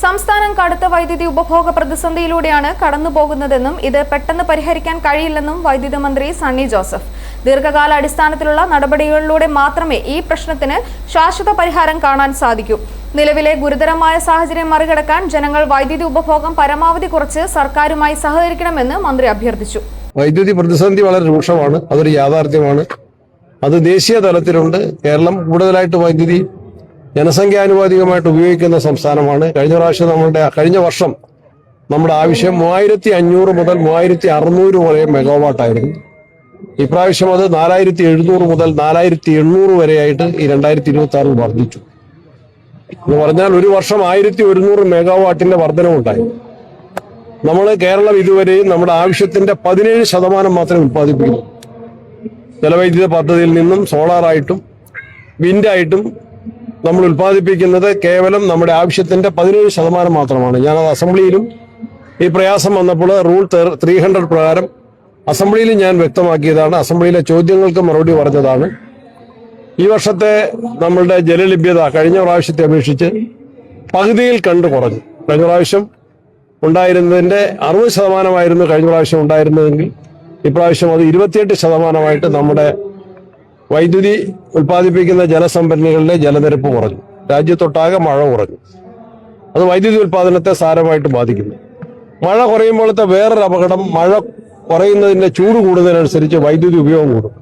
സംസ്ഥാനം കടുത്ത വൈദ്യുതി ഉപഭോഗ പ്രതിസന്ധിയിലൂടെയാണ് കടന്നുപോകുന്നതെന്നും ഇത് പെട്ടെന്ന് പരിഹരിക്കാൻ കഴിയില്ലെന്നും വൈദ്യുതി മന്ത്രി സണ്ണി ജോസഫ്. ദീർഘകാല അടിസ്ഥാനത്തിലുള്ള നടപടികളിലൂടെ മാത്രമേ ഈ പ്രശ്നത്തിന് ശാശ്വത പരിഹാരം കാണാൻ സാധിക്കൂ. നിലവിലെ ഗുരുതരമായ സാഹചര്യം മറികടക്കാൻ ജനങ്ങൾ വൈദ്യുതി ഉപഭോഗം പരമാവധി കുറച്ച് സർക്കാരുമായി സഹകരിക്കണമെന്ന് മന്ത്രി അഭ്യർത്ഥിച്ചു. വൈദ്യുതി പ്രതിസന്ധി വളരെ രൂക്ഷമാണ്, അതൊരു യാഥാർത്ഥ്യമാണ്. അത് ദേശീയ തലത്തിലുണ്ട്. കേരളം കൂടുതലായിട്ട് വൈദ്യുതി ജനസംഖ്യാനുപാതികമായിട്ട് ഉപയോഗിക്കുന്ന സംസ്ഥാനമാണ്. കഴിഞ്ഞ വർഷം നമ്മുടെ ആവശ്യം 3500 മുതൽ 3600 വരെ മെഗാവാട്ടായിരുന്നു. ഇപ്രാവശ്യം അത് 4700 മുതൽ 4800 വരെയായിട്ട് ഈ 2026 വർദ്ധിച്ചു. എന്ന് പറഞ്ഞാൽ ഒരു വർഷം 1100 മെഗാവാട്ടിന്റെ വർധനവുണ്ടായി. കേരളം ഇതുവരെയും നമ്മുടെ ആവശ്യത്തിന്റെ 17% മാത്രമേ ഉത്പാദിപ്പിക്കുന്നു. ജലവൈദ്യുത പദ്ധതിയിൽ നിന്നും സോളാറായിട്ടും വിൻഡായിട്ടും നമ്മൾ ഉത്പാദിപ്പിക്കുന്നത് കേവലം നമ്മുടെ ആവശ്യത്തിന്റെ 17% മാത്രമാണ്. ഞാനത് അസംബ്ലിയിലും ഈ പ്രയാസം വന്നപ്പോൾ റൂൾ 300 പ്രകാരം അസംബ്ലിയിൽ ഞാൻ വ്യക്തമാക്കിയതാണ്. അസംബ്ലിയിലെ ചോദ്യങ്ങൾക്ക് മറുപടി പറഞ്ഞതാണ്. ഈ വർഷത്തെ നമ്മളുടെ ജലലഭ്യത കഴിഞ്ഞ പ്രാവശ്യത്തെ അപേക്ഷിച്ച് പകുതിയിൽ കണ്ടു കുറഞ്ഞു. കഴിഞ്ഞ പ്രാവശ്യം ഉണ്ടായിരുന്നതിന്റെ 60% കഴിഞ്ഞ പ്രാവശ്യം ഉണ്ടായിരുന്നതെങ്കിൽ ഇപ്രാവശ്യം അത് 28% നമ്മുടെ വൈദ്യുതി ഉൽപ്പാദിപ്പിക്കുന്ന ജലസംഭരണികളിലെ ജലനിരപ്പ് കുറഞ്ഞു. രാജ്യത്തൊട്ടാകെ മഴ കുറഞ്ഞു. അത് വൈദ്യുതി ഉൽപ്പാദനത്തെ സാരമായിട്ട് ബാധിക്കുന്നു. മഴ കുറയുമ്പോഴത്തെ വേറൊരു അപകടം, മഴ കുറയുന്നതിന്റെ ചൂട് കൂടുന്നതിനനുസരിച്ച് വൈദ്യുതി ഉപയോഗം കൂടും.